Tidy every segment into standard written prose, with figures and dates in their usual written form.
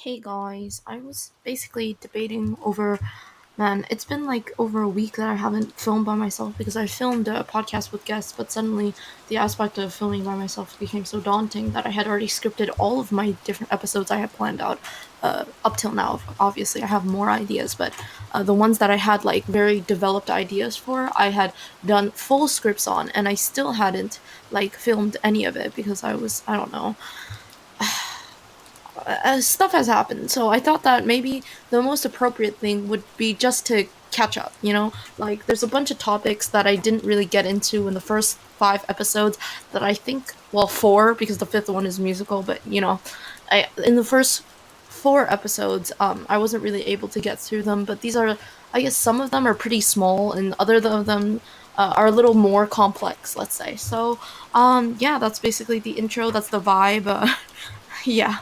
Hey guys, I was basically debating over, man, it's been like over a week that I haven't filmed by myself because I filmed a podcast with guests, but suddenly the aspect of filming by myself became so daunting that I had already scripted all of my different episodes I had planned out up till now. Obviously, I have more ideas, but the ones that I had like very developed ideas for, I had done full scripts on, and I still hadn't like filmed any of it because I don't know, stuff has happened. So I thought that maybe the most appropriate thing would be just to catch up, you know? Like, there's a bunch of topics that I didn't really get into in the first 5 episodes that I think, well, four, because the fifth one is musical, but, in the first 4 episodes, I wasn't really able to get through them, but these are, I guess some of them are pretty small, and other of them are a little more complex, let's say. So, yeah, that's basically the intro, that's the vibe. Yeah.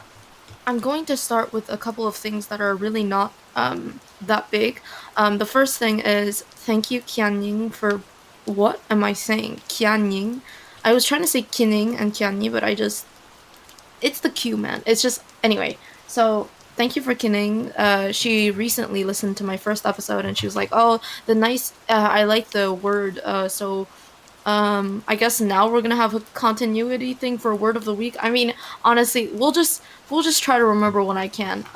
I'm going to start with a couple of things that are really not that big. The first thing is thank you, Kianying, for what am I saying? Kianying. I was trying to say Kining and Kianyi, but it's the Q, man. It's just anyway. So thank you for Kining. She recently listened to my first episode and she was like, "Oh, the nice. I like the word. I guess now we're gonna have a continuity thing for word of the week. I mean, honestly, we'll just try to remember when I can.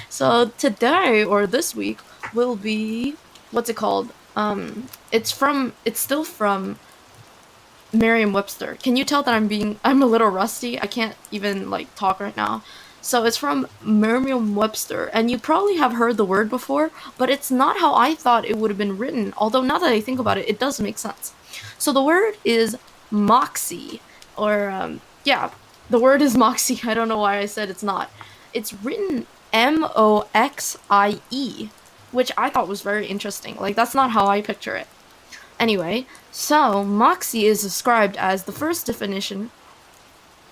So today or this week will be what's it called? It's still from Merriam-Webster. Can you tell that I'm a little rusty? I can't even like talk right now. So it's from Merriam-Webster, and you probably have heard the word before, but it's not how I thought it would have been written. Although now that I think about it, it does make sense. So the word is moxie, or yeah, the word is moxie. I don't know why I said it's not. It's written Moxie, which I thought was very interesting. Like that's not how I picture it. Anyway, so moxie is described as the first definition,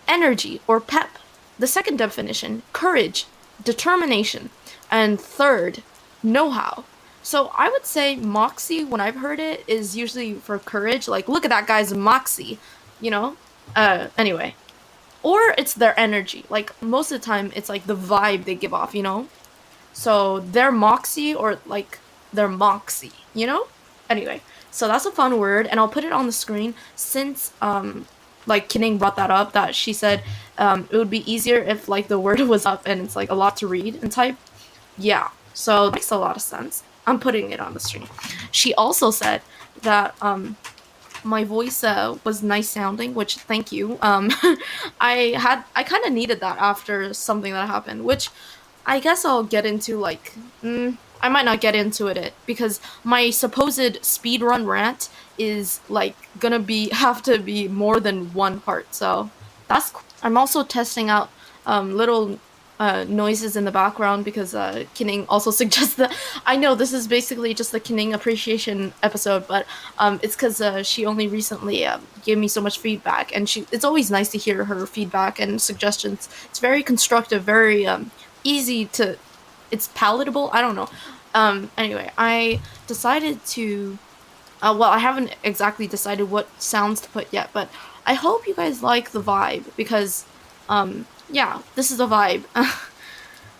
energy or pep. The second definition, courage, determination. And third, know how. So I would say moxie, when I've heard it, is usually for courage. Like, look at that guy's moxie, you know? Anyway. Or it's their energy. Like, most of the time, it's like the vibe they give off, you know? So their moxie or like their moxie, you know? Anyway, so that's a fun word, and I'll put it on the screen since like Kining brought that up that she said it would be easier if like the word was up and it's like a lot to read and type. Yeah, so that makes a lot of sense. I'm putting it on the screen. She also said that my voice was nice sounding, which thank you. I kind of needed that after something that happened, which I guess I'll get into like I might not get into it because my supposed speedrun rant is like gonna be have to be more than one part. So that's cool. I'm also testing out little noises in the background because Kining also suggests that I know this is basically just the Kining appreciation episode, but it's because she only recently gave me so much feedback, and it's always nice to hear her feedback and suggestions. It's very constructive, very easy to, it's palatable. I don't know. Anyway, I decided to. Well, I haven't exactly decided what sounds to put yet, but I hope you guys like the vibe because, yeah, this is the vibe.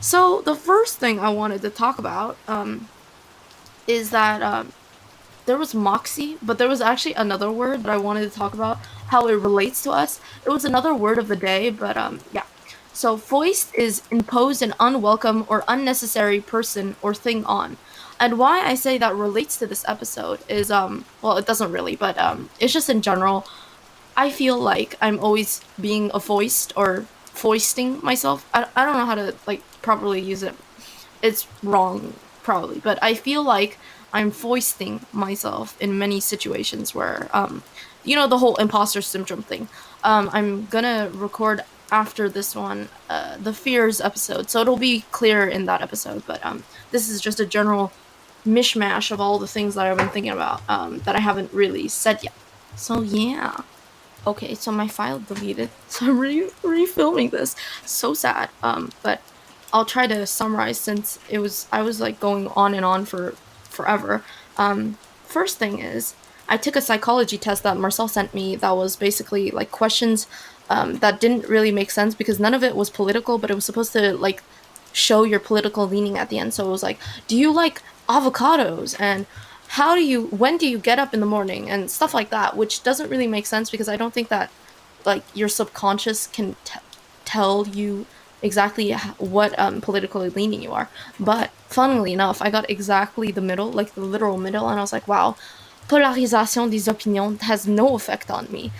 So the first thing I wanted to talk about, is that there was moxie, but there was actually another word that I wanted to talk about how it relates to us. It was another word of the day, but yeah. So foist is imposed an unwelcome or unnecessary person or thing on. And why I say that relates to this episode is well, it doesn't really, but it's just in general. I feel like I'm always being a foist or foisting myself. I don't know how to like properly use it. It's wrong probably, but I feel like I'm foisting myself in many situations where the whole imposter syndrome thing. I'm gonna record after this one the fears episode, so it'll be clear in that episode, but this is just a general mishmash of all the things that I've been thinking about that I haven't really said yet. So yeah. Okay, so my file deleted, so I'm refilming this. So sad. But I'll try to summarize since I was like going on and on for forever. First thing is I took a psychology test that Marcel sent me that was basically like questions that didn't really make sense because none of it was political, but it was supposed to like show your political leaning at the end. So it was like, do you like avocados? And when do you get up in the morning? And stuff like that, which doesn't really make sense because I don't think that like your subconscious can tell you exactly what politically leaning you are. But funnily enough, I got exactly the middle, like the literal middle, and I was like, wow, polarisation des opinions has no effect on me.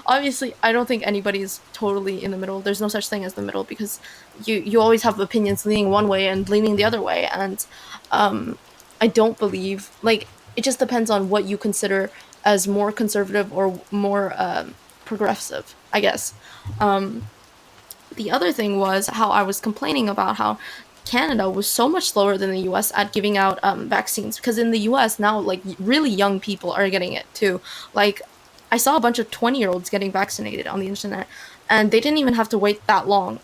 Obviously, I don't think anybody's totally in the middle. There's no such thing as the middle because you always have opinions leaning one way and leaning the other way, and um, I don't believe like it just depends on what you consider as more conservative or more progressive, I guess. Um, the other thing was how I was complaining about how Canada was so much slower than the US at giving out vaccines because in the US now, like really young people are getting it too. Like, I saw a bunch of 20-year-olds getting vaccinated on the internet, and they didn't even have to wait that long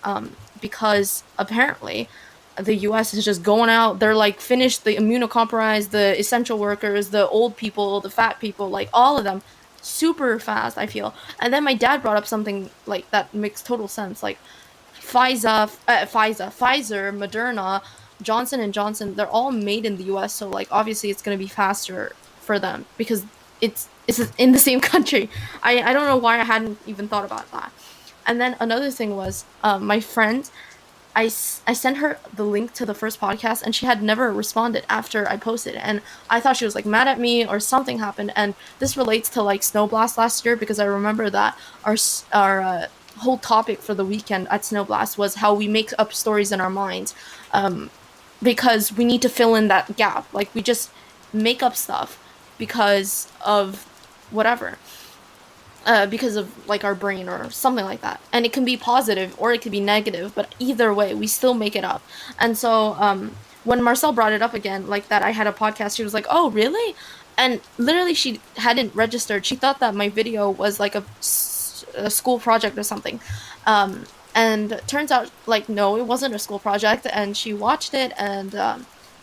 because apparently the US is just going out. They're like finished the immunocompromised, the essential workers, the old people, the fat people, like all of them super fast, I feel. And then my dad brought up something like that makes total sense. Like Pfizer, Moderna, Johnson and Johnson, they're all made in the U.S. So like obviously it's gonna be faster for them because it's in the same country. I don't know why I hadn't even thought about that. And then another thing was my friend. I sent her the link to the first podcast and she had never responded after I posted it. And I thought she was like mad at me or something happened. And this relates to like Snow Blast last year because I remember that our whole topic for the weekend at Snow Blast was how we make up stories in our minds um, because we need to fill in that gap. Like we just make up stuff because of whatever because of like our brain or something like that. And it can be positive or it could be negative, but either way, we still make it up. And so when Marcel brought it up again, like that I had a podcast, she was like, "Oh, really?" And literally, she hadn't registered. She thought that my video was like a school project or something. And turns out, like, no, it wasn't a school project. And she watched it and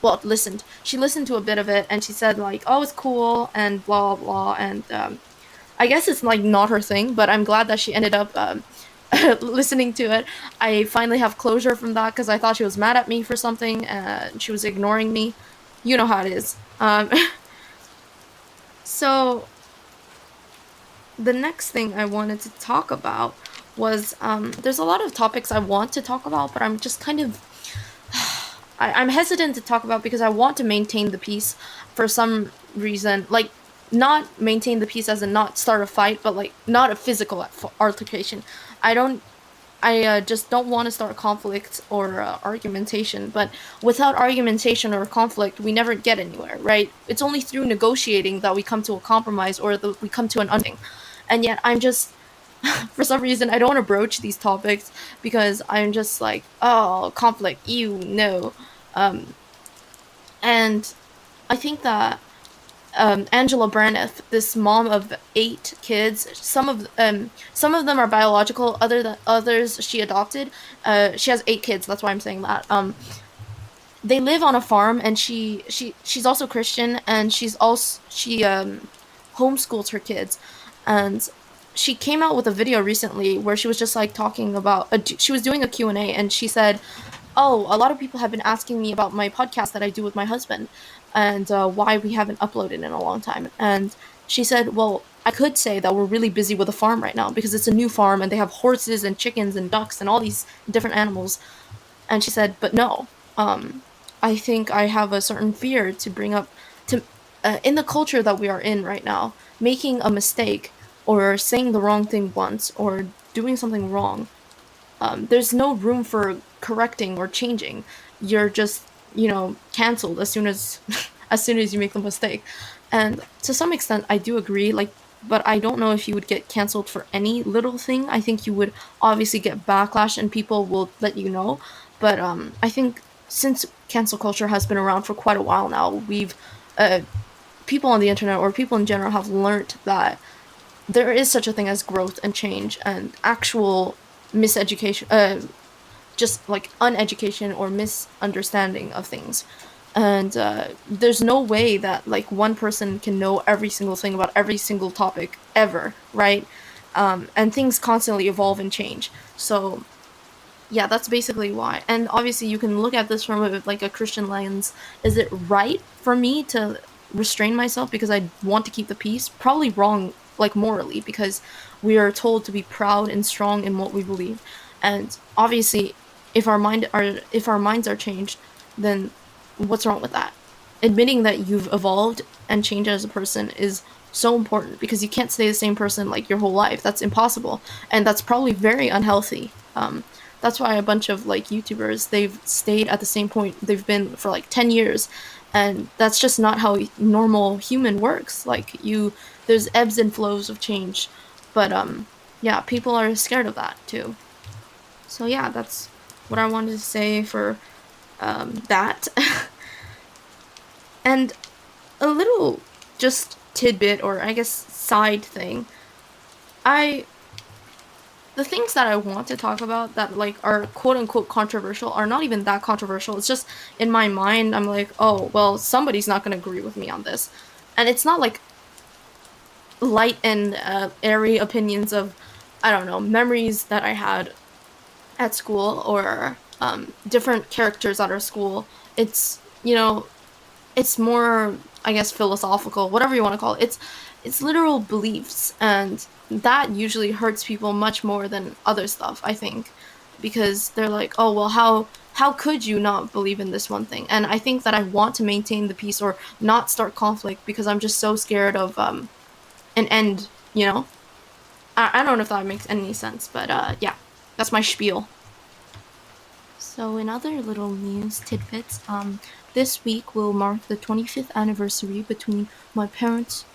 well, listened. She listened to a bit of it and she said like, "Oh, it's cool," and blah blah blah. And I guess it's like not her thing, but I'm glad that she ended up listening to it. I finally have closure from that because I thought she was mad at me for something and she was ignoring me. You know how it is. So the next thing I wanted to talk about was there's a lot of topics I want to talk about, but I'm just kind of I'm hesitant to talk about because I want to maintain the peace for some reason. Like, not maintain the peace as in not start a fight, but like not a physical altercation. I don't. I just don't want to start conflict or argumentation. But without argumentation or conflict, we never get anywhere, right? It's only through negotiating that we come to a compromise or we come to an understanding. And yet, I'm just for some reason I don't want to broach these topics because I'm just like, oh, conflict, you no. Um, and I think that Angela Braniff, this mom of 8 kids, some of them are biological, others she adopted. She has 8 kids. That's why I'm saying that. They live on a farm, and she's also Christian, and she homeschools her kids, and she came out with a video recently where she was just like talking about she was doing a Q&A, and she said, "Oh, a lot of people have been asking me about my podcast that I do with my husband and why we haven't uploaded in a long time." And she said, "Well, I could say that we're really busy with the farm right now because it's a new farm and they have horses and chickens and ducks and all these different animals." And she said, "But no, I think I have a certain fear to bring up to in the culture that we are in right now, making a mistake or saying the wrong thing once or doing something wrong, there's no room for correcting or changing. You're just, canceled as soon as as soon as you make the mistake." And to some extent I do agree, like, but I don't know if you would get canceled for any little thing. I think you would obviously get backlash and people will let you know. But I think since cancel culture has been around for quite a while now, we've uh, people on the internet or people in general have learned that there is such a thing as growth and change and actual miseducation, just like uneducation or misunderstanding of things. And there's no way that like one person can know every single thing about every single topic ever, right? and things constantly evolve and change. So yeah, that's basically why. And obviously, you can look at this from like a Christian lens. Is it right for me to restrain myself because I want to keep the peace? Probably wrong, like morally, because we are told to be proud and strong in what we believe. And obviously, if our minds are changed, then what's wrong with that? Admitting that you've evolved and changed as a person is so important because you can't stay the same person like your whole life. That's impossible, and that's probably very unhealthy. That's why a bunch of like YouTubers, they've stayed at the same point they've been for like 10 years, and that's just not how normal human works. Like you there's ebbs and flows of change, but yeah, people are scared of that too. So yeah, that's what I wanted to say for that. And a little just tidbit, or I guess side thing. I The things that I want to talk about that like are quote unquote controversial are not even that controversial. It's just in my mind I'm like, oh well, somebody's not gonna agree with me on this, and it's not like light and airy opinions of, I don't know, memories that I had at school, or different characters at our school. It's, it's more, I guess, philosophical, whatever you want to call it. It's literal beliefs, and that usually hurts people much more than other stuff, I think, because they're like, oh well, how could you not believe in this one thing? And I think that I want to maintain the peace or not start conflict because I'm just so scared of an end. I don't know if that makes any sense, but yeah, that's my spiel. So, in other little news tidbits, this week will mark the 25th anniversary between my parents.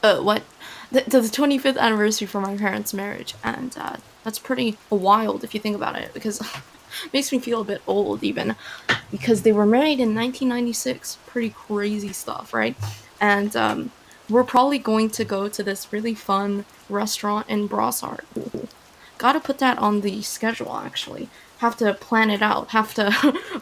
What? The 25th anniversary for my parents' marriage, and that's pretty wild if you think about it, because it makes me feel a bit old even, because they were married in 1996. Pretty crazy stuff, right? And we're probably going to go to this really fun restaurant in Brossard. Gotta put that on the schedule, actually. Have to plan it out. Have to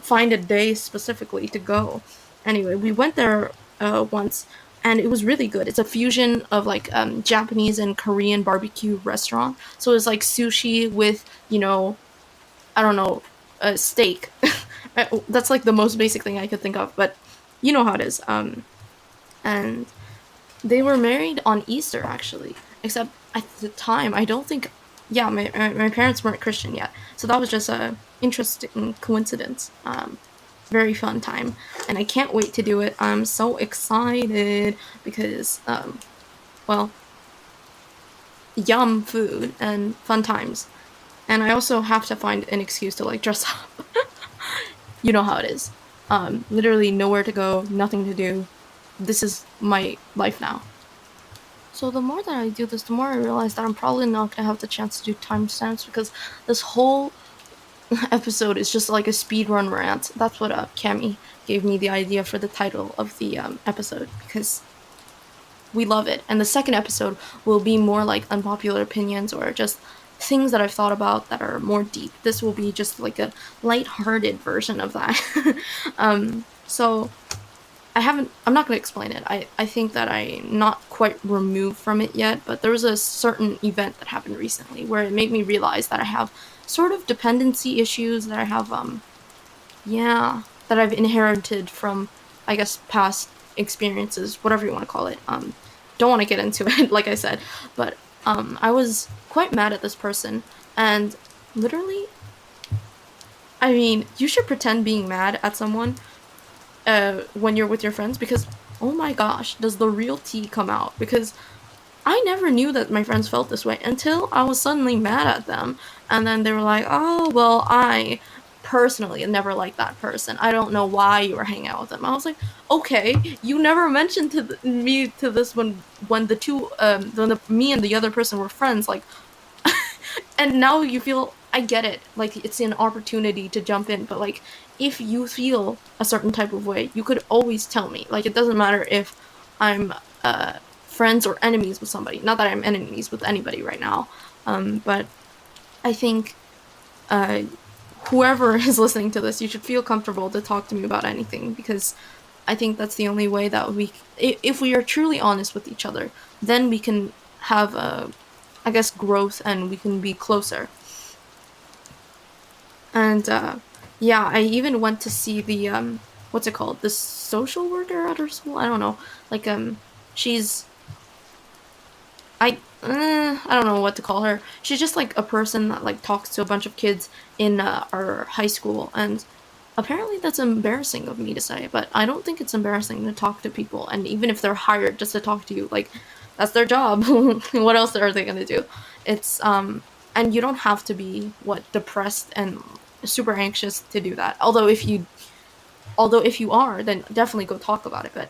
find a day specifically to go. Anyway, we went there once, and it was really good. It's a fusion of like Japanese and Korean barbecue restaurant. So it's like sushi with, I don't know, a steak. That's like the most basic thing I could think of, but you know how it is. And they were married on Easter, actually. Except at the time, I don't think. Yeah, my parents weren't Christian yet, so that was just a interesting coincidence. Very fun time, and I can't wait to do it. I'm so excited because, well, yum food and fun times, and I also have to find an excuse to like dress up. You know how it is. Literally nowhere to go, nothing to do. This is my life now. So the more that I do this, the more I realize that I'm probably not gonna have the chance to do timestamps because this whole episode is just like a speedrun rant. That's what Cami gave me the idea for the title of the episode, because we love it. And the second episode will be more like unpopular opinions or just things that I've thought about that are more deep. This will be just like a light-hearted version of that. So I'm not going to explain it. I think that I'm not quite removed from it yet, but there was a certain event that happened recently where it made me realize that I have sort of dependency issues, that I have, yeah, that I've inherited from, I guess, past experiences, whatever you want to call it. Don't want to get into it, like I said, but, I was quite mad at this person, and literally, I mean, you should pretend being mad at someone when you're with your friends, because oh my gosh, does the real tea come out? Because I never knew that my friends felt this way until I was suddenly mad at them, and then they were like, "Oh, well, I personally never liked that person. I don't know why you were hanging out with them." I was like, "Okay, you never mentioned to me to this when the two me and the other person were friends. Like, and now you feel, I get it, like it's an opportunity to jump in, but like if you feel a certain type of way, you could always tell me. Like it doesn't matter if I'm friends or enemies with somebody. Not that I'm enemies with anybody right now, but I think uh, whoever is listening to this, you should feel comfortable to talk to me about anything, because I think that's the only way that if we are truly honest with each other, then we can have a I guess, growth, and we can be closer. And yeah, I even went to see the what's it called? The social worker at her school. I don't know. Like she's I don't know what to call her. She's just like a person that like talks to a bunch of kids in our high school, and apparently that's embarrassing of me to say, but I don't think it's embarrassing to talk to people, and even if they're hired just to talk to you, like that's their job. What else are they gonna do? It's and you don't have to be depressed and super anxious to do that. Although if you are, then definitely go talk about it. But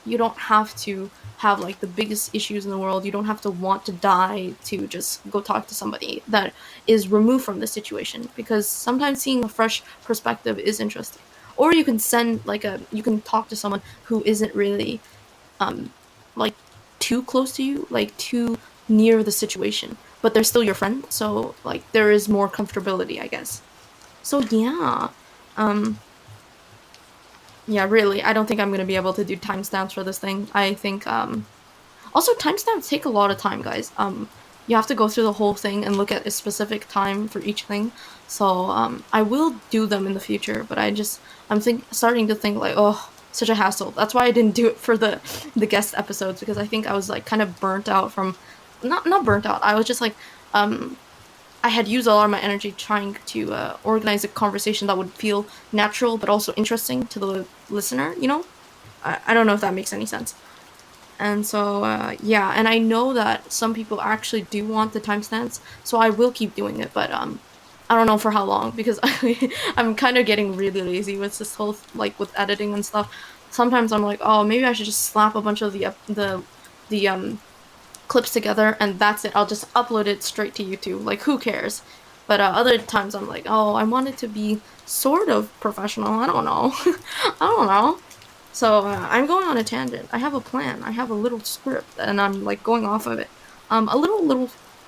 you don't have to have like the biggest issues in the world. You don't have to want to die to just go talk to somebody that is removed from the situation, because sometimes seeing a fresh perspective is interesting. Or you can you can talk to someone who isn't really um like too close to you, like too near the situation, but they're still your friend. So like there is more comfortability, I guess. So yeah. Um yeah, really, I don't think I'm gonna be able to do timestamps for this thing. I think also timestamps take a lot of time, guys. You have to go through the whole thing and look at a specific time for each thing. So I will do them in the future, but I'm starting to think like, oh, such a hassle. That's why I didn't do it for the guest episodes, because I think I was like kind of burnt out from not burnt out. I was just like um I had used a lot of my energy trying to organize a conversation that would feel natural but also interesting to the listener, you know? I don't know if that makes any sense. And so, yeah, and I know that some people actually do want the timestamps, so I will keep doing it, but I don't know for how long, because I'm kind of getting really lazy with this whole, like, with editing and stuff. Sometimes I'm like, oh, maybe I should just slap a bunch of the clips together and that's it. I'll just upload it straight to YouTube. Like, who cares? But other times I'm like, oh, I want it to be sort of professional. I don't know. I don't know. So I'm going on a tangent. I have a plan. I have a little script, and I'm like going off of it.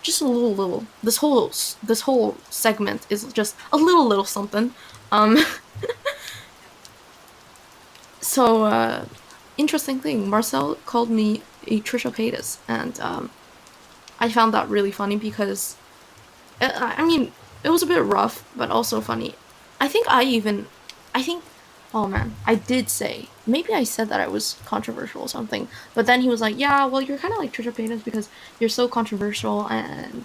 Just a little. This whole segment is just a little something. Um, so interesting thing. Marcel called me a Trisha Paytas, and I found that really funny because I mean, it was a bit rough, but also funny. I think I think, oh man, I did say, maybe I said that I was controversial or something, but then he was like, yeah, well, you're kind of like Trisha Paytas because you're so controversial, and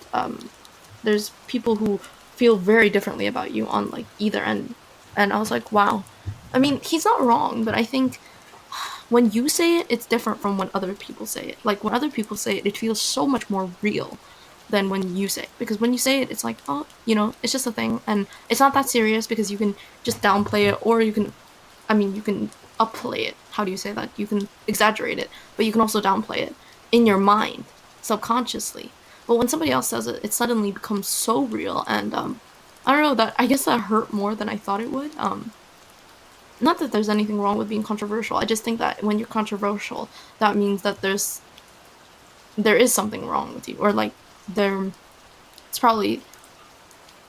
there's people who feel very differently about you on like either end. And I was like, wow. I mean, he's not wrong, but I think when you say it, it's different from when other people say it. Like when other people say it, it feels so much more real than when you say it. Because when you say it, it's like, oh, it's just a thing, and it's not that serious because you can just downplay it, or you can upplay it. How do you say that? You can exaggerate it, but you can also downplay it in your mind, subconsciously. But when somebody else says it, it suddenly becomes so real, and I don't know, that I guess that hurt more than I thought it would. Not that there's anything wrong with being controversial. I just think that when you're controversial, that means that there is something wrong with you, or like there it's probably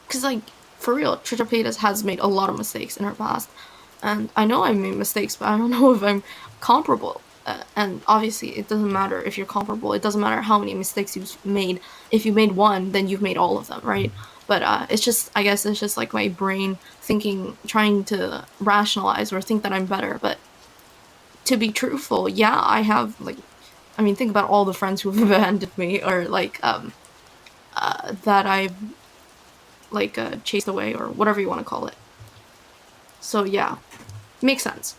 because, like, for real, Trisha Paytas has made a lot of mistakes in her past, and I know I made mistakes, but I don't know if I'm comparable. And obviously, it doesn't matter if you're comparable. It doesn't matter how many mistakes you've made. If you made one, then you've made all of them, right? But it's just, I guess, it's just like my brain thinking, trying to rationalize or think that I'm better. But to be truthful, yeah, I have like, I mean, think about all the friends who've abandoned me, or like that I've like chased away, or whatever you want to call it. So yeah, makes sense.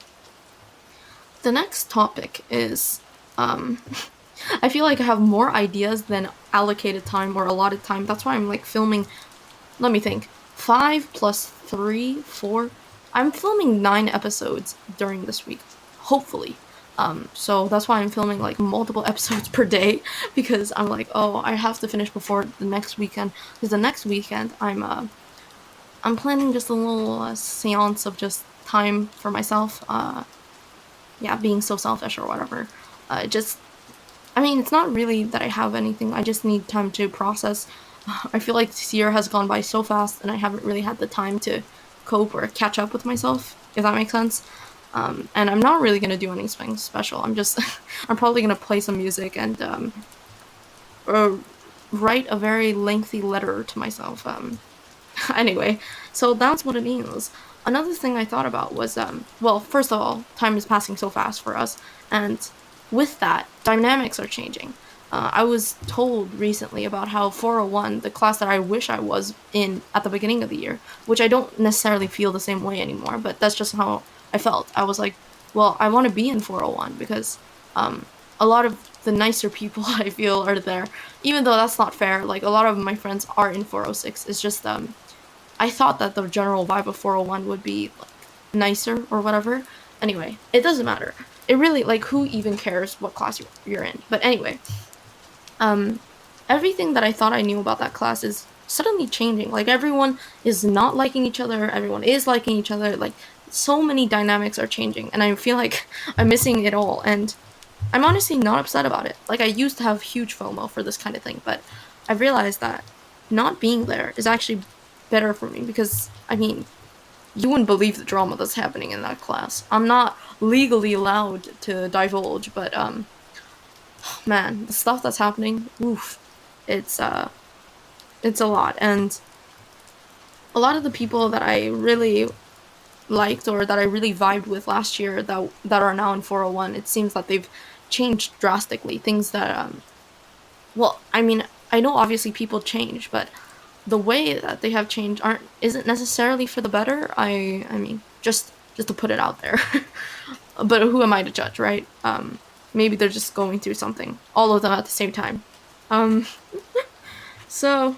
The next topic is I feel like I have more ideas than allocated time or allotted time. That's why I'm like filming, let me think, 5 plus 3 4, I'm filming 9 episodes during this week, hopefully. So that's why I'm filming like multiple episodes per day, because I'm like, oh, I have to finish before the next weekend, because the next weekend I'm planning just a little seance of just time for myself. Yeah, being so selfish or whatever. Just, I mean, it's not really that I have anything. I just need time to process. I feel like this year has gone by so fast, and I haven't really had the time to cope or catch up with myself, if that makes sense. And I'm not really gonna do anything special. I'm just, I'm probably gonna play some music and write a very lengthy letter to myself. Anyway, so that's what it means. Another thing I thought about was, well, first of all, time is passing so fast for us, and with that, dynamics are changing. I was told recently about how 401, the class that I wish I was in at the beginning of the year, which I don't necessarily feel the same way anymore, but that's just how I felt. I was like, well, I want to be in 401 because a lot of the nicer people I feel are there, even though that's not fair. Like, a lot of my friends are in 406. It's just I thought that the general vibe of 401 would be like nicer or whatever. Anyway, it doesn't matter. It really, like, who even cares what class you're in? But anyway, um, everything that I thought I knew about that class is suddenly changing. Like, everyone is not liking each other. Everyone is liking each other. Like, so many dynamics are changing, and I feel like I'm missing it all. And I'm honestly not upset about it. Like, I used to have huge FOMO for this kind of thing, but I've realized that not being there is actually better for me because, I mean, you wouldn't believe the drama that's happening in that class. I'm not legally allowed to divulge, but man, the stuff that's happening, oof, it's it's a lot. And a lot of the people that I really liked or that I really vibed with last year that are now in 401, it seems that they've changed drastically. Things that well, I mean, I know obviously people change, but the way that they have changed aren't isn't necessarily for the better. I mean, just to put it out there. But who am I to judge, right? Maybe they're just going through something, all of them at the same time. Um, so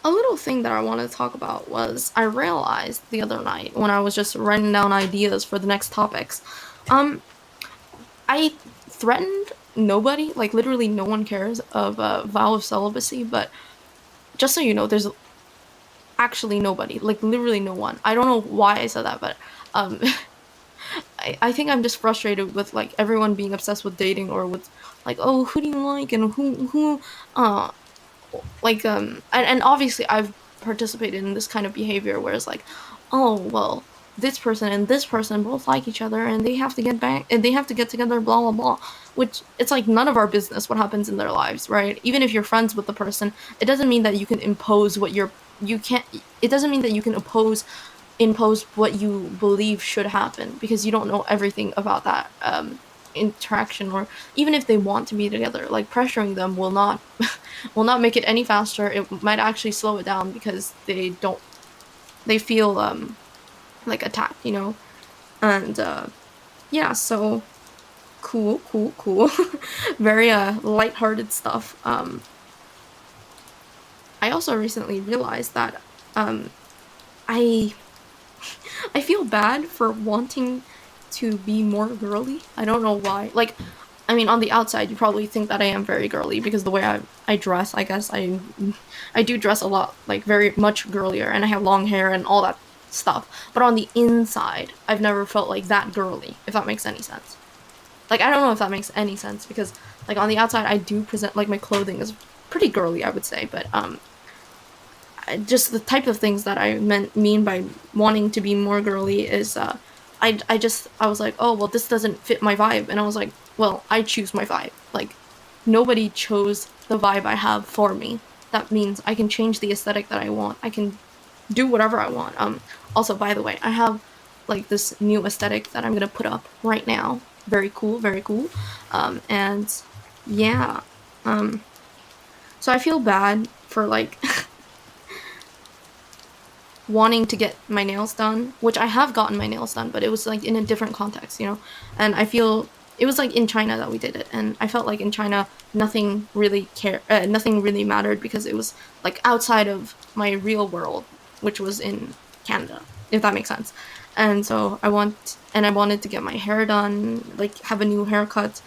a little thing that I wanted to talk about was I realized the other night when I was just writing down ideas for the next topics. Um, I threatened nobody, like literally no one cares of a vow of celibacy, but just so you know, there's actually nobody, like literally no one. I don't know why I said that, but um, I think I'm just frustrated with like everyone being obsessed with dating or with like, oh, who do you like and who uh like and obviously I've participated in this kind of behavior where it's like, oh well, this person and this person both like each other and they have to get back and they have to get together, blah blah blah, which it's like none of our business what happens in their lives, right? Even if you're friends with the person, it doesn't mean that you can impose what you're you can't it doesn't mean that you can impose what you believe should happen because you don't know everything about that interaction. Or even if they want to be together, like pressuring them will not will not make it any faster. It might actually slow it down because they feel like attacked, you know. And yeah, so cool. Very lighthearted stuff. I also recently realized that um I I feel bad for wanting to be more girly. I don't know why. Like, I mean, on the outside, you probably think that I am very girly because the way I dress, I guess I do dress a lot, like very much girlier, and I have long hair and all that stuff. But on the inside, I've never felt like that girly, if that makes any sense. Like, I don't know if that makes any sense because, like, on the outside, I do present like my clothing is pretty girly, I would say, but just the type of things that I mean by wanting to be more girly is I was like, oh well, this doesn't fit my vibe, and I was like, well, I choose my vibe. Like, nobody chose the vibe I have for me. That means I can change the aesthetic that I want. I can do whatever I want. Also, by the way, I have like this new aesthetic that I'm gonna put up right now. Very cool, very cool. And yeah. So I feel bad for like wanting to get my nails done, which I have gotten my nails done, but it was like in a different context, you know. And I feel it was like in China that we did it, and I felt like in China nothing really mattered because it was like outside of my real world, which was in Canada, if that makes sense. And so I wanted to get my hair done, like have a new haircut.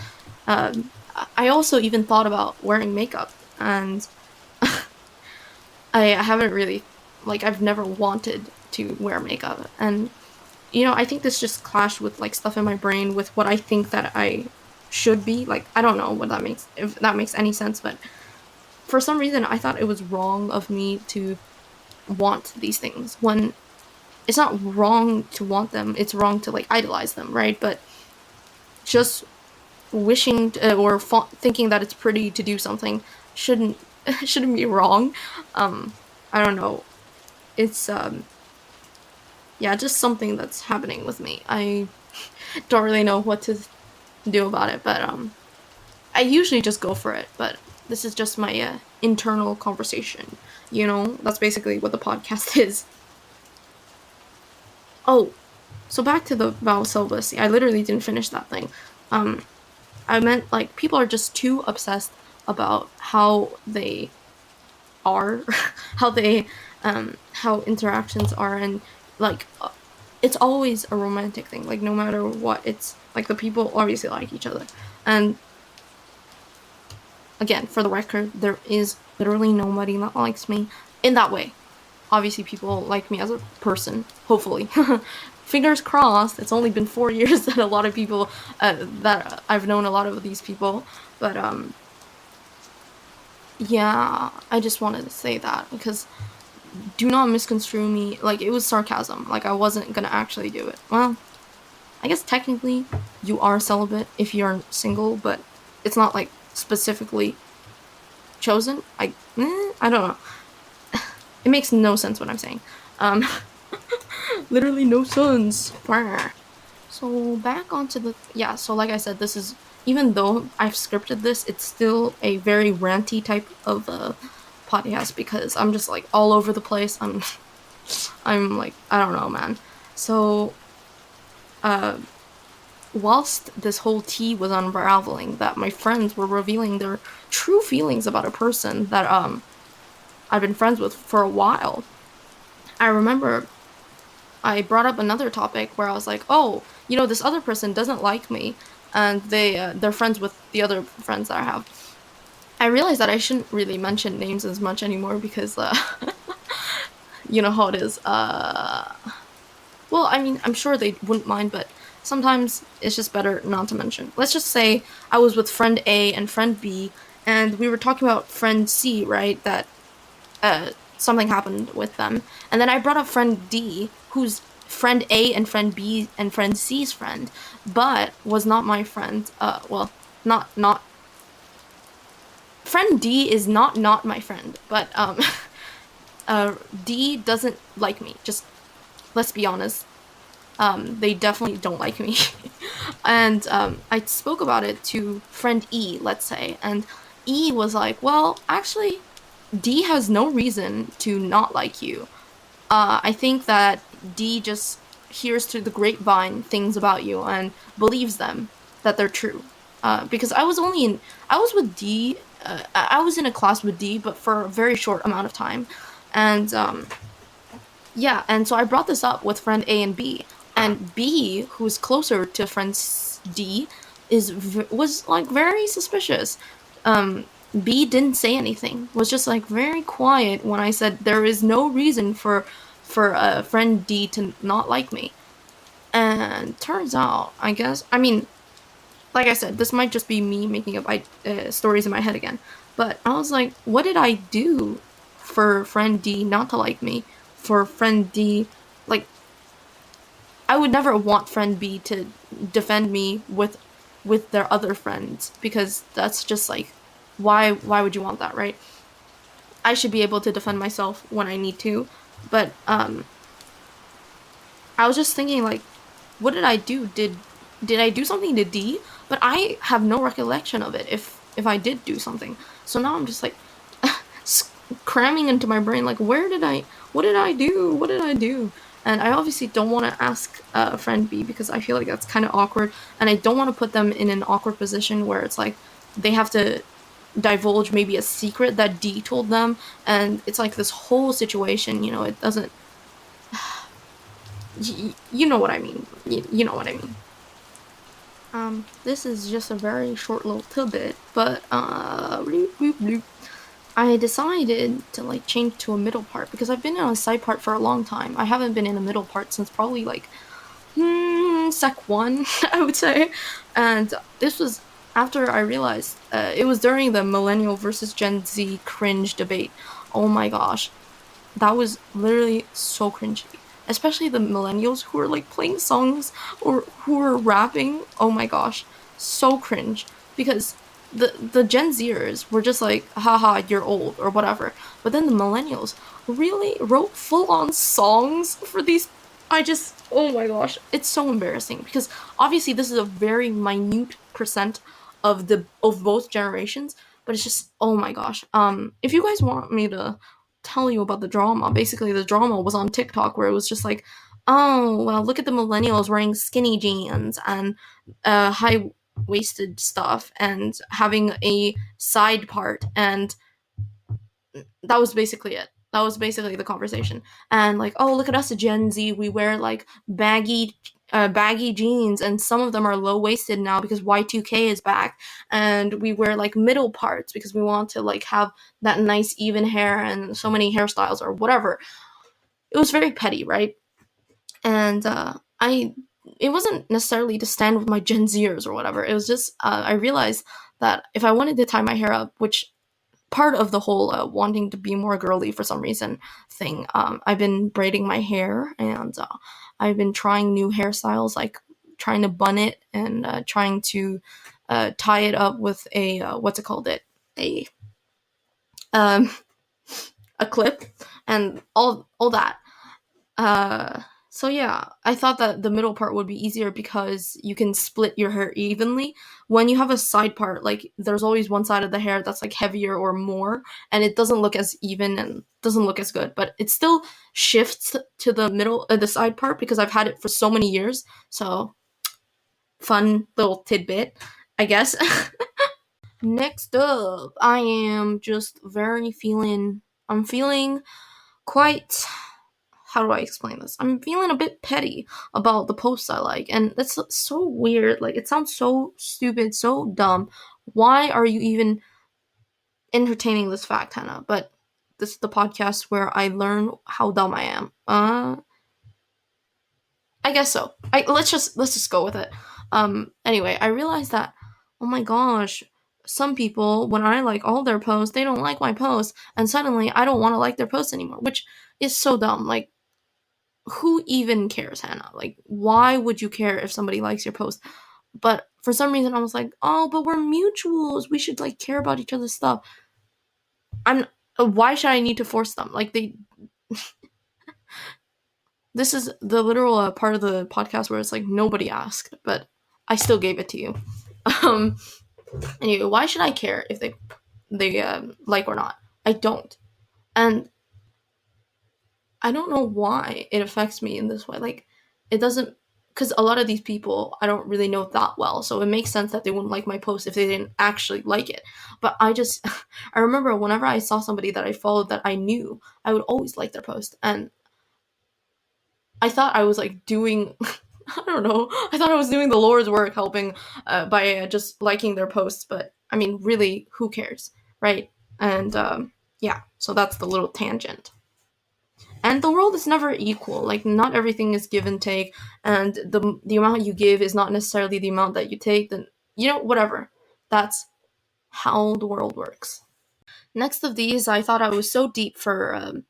I also even thought about wearing makeup, and I haven't really, like, I've never wanted to wear makeup. And, you know, I think this just clashed with, like, stuff in my brain with what I think that I should be. Like, I don't know what that makes, if that makes any sense, but for some reason I thought it was wrong of me to want these things when it's not wrong to want them, it's wrong to, like, idolize them, right? But just wishing to, or thinking that it's pretty to do something shouldn't shouldn't be wrong. I don't know. It's yeah, just something that's happening with me. I don't really know what to do about it, but I usually just go for it. But this is just my internal conversation. That's basically what the podcast is. Oh, so back to the vowel syllabus. I literally didn't finish that thing. Um, I meant like people are just too obsessed about how they are, how they, how interactions are, and like it's always a romantic thing. Like no matter what, it's like the people obviously like each other. And again, for the record, there is literally nobody that likes me in that way. Obviously, people like me as a person. Hopefully, fingers crossed. It's only been 4 years that a lot of people that I've known a lot of these people, but yeah, I just wanted to say that because do not misconstrue me. Like it was sarcasm. Like I wasn't gonna actually do it. Well, I guess technically you are celibate if you're single, but it's not like specifically chosen. I don't know. It makes no sense what I'm saying. Um, literally no sense. So back onto the yeah. So like I said, this is even though I've scripted this, it's still a very ranty type of podcast because I'm just like all over the place. I'm like I don't know, man. So uh, whilst this whole tea was unraveling, that my friends were revealing their true feelings about a person that I've been friends with for a while. I remember I brought up another topic where I was like, "Oh, this other person doesn't like me, and they're friends with the other friends that I have." I realized that I shouldn't really mention names as much anymore because you know how it is. Well, I mean, I'm sure they wouldn't mind, but sometimes it's just better not to mention. Let's just say I was with friend A and friend B, and we were talking about friend C, right? That something happened with them. And then I brought up friend D, who's friend A and friend B and friend C's friend, but was not my friend. Well, not friend D is not my friend, but D doesn't like me. Just let's be honest. They definitely don't like me. And I spoke about it to friend E, let's say, and E was like, "Well, actually, D has no reason to not like you. I think that D just hears through the grapevine things about you and believes them that they're true. Because I was with D. I was in a class with D, but for a very short amount of time, and yeah, and so I brought this up with friend A and B, and B, who's closer to friend D, was like very suspicious. Um, B didn't say anything. Was just like very quiet when I said there is no reason for friend D to not like me. And turns out, I mean, like I said, this might just be me making up stories in my head again. But I was like, what did I do for friend D not to like me? For friend D, like I would never want friend B to defend me with their other friends because that's just like why would you want that, right? I should be able to defend myself when I need to, but I was just thinking like what did I do? Did I do something to D? But I have no recollection of it if I did do something. So now I'm just like cramming into my brain like what did I do? What did I do? And I obviously don't want to ask friend B because I feel like that's kind of awkward, and I don't want to put them in an awkward position where it's like they have to divulge maybe a secret that D told them, and it's like this whole situation. It doesn't. You know what I mean. You know what I mean. This is just a very short little tidbit, but I decided to like change to a middle part because I've been in a side part for a long time. I haven't been in a middle part since probably like sec one, I would say, and this was after I realized it was during the millennial versus Gen Z cringe debate. Oh my gosh, that was literally so cringy. Especially the millennials who are like playing songs or who are rapping. Oh my gosh, so cringe. Because the Gen Zers were just like, haha, you're old or whatever. But then the millennials really wrote full on songs for these. I just, oh my gosh, it's so embarrassing because obviously this is a very minute percent of both generations, but it's just, oh my gosh. If you guys want me to tell you about the drama, basically the drama was on TikTok where it was just like, oh well, look at the millennials wearing skinny jeans and high wasted stuff and having a side part, and that was basically it. That was basically the conversation. And like, oh, look at us, Gen Z. We wear like baggy jeans, and some of them are low waisted now because Y2K is back. And we wear like middle parts because we want to like have that nice even hair and so many hairstyles or whatever. It was very petty, right? And I it wasn't necessarily to stand with my Gen Zers or whatever. It was just I realized that if I wanted to tie my hair up, which part of the whole wanting to be more girly for some reason thing, I've been braiding my hair, and I've been trying new hairstyles, like trying to bun it and trying to tie it up with a what's it called it a um, a clip and all that. So yeah, I thought that the middle part would be easier because you can split your hair evenly. When you have a side part, like there's always one side of the hair that's like heavier or more, and it doesn't look as even and doesn't look as good. But it still shifts to the middle, the side part because I've had it for so many years. So fun little tidbit, I guess. Next up, I am just very feeling. I'm feeling quite, how do I explain this? I'm feeling a bit petty about the posts I like, and it's so weird. Like, it sounds so stupid, so dumb. Why are you even entertaining this fact, Hannah? But this is the podcast where I learn how dumb I am. I guess so. Let's just go with it. Anyway, I realized that, oh my gosh, some people, when I like all their posts, they don't like my posts, and suddenly I don't want to like their posts anymore, which is so dumb. Like, who even cares, Hannah? Like, why would you care if somebody likes your post? But for some reason, I was like, oh, but we're mutuals. We should like care about each other's stuff. I'm. Why should I need to force them? Like they. This is the literal part of the podcast where it's like nobody asked, but I still gave it to you. Um. Anyway, why should I care if they like or not? I don't, and I don't know why it affects me in this way. Like, it doesn't, because a lot of these people I don't really know that well, so it makes sense that they wouldn't like my post if they didn't actually like it. But I just, I remember whenever I saw somebody that I followed that I knew, I would always like their post, and I thought I was like doing, I don't know, I thought I was doing the Lord's work helping by just liking their posts, but I mean, really, who cares, right? And yeah, so that's the little tangent. And the world is never equal. Like, not everything is give and take, and the amount you give is not necessarily the amount that you take. Then, whatever. That's how the world works. Next of these, I thought I was so deep for.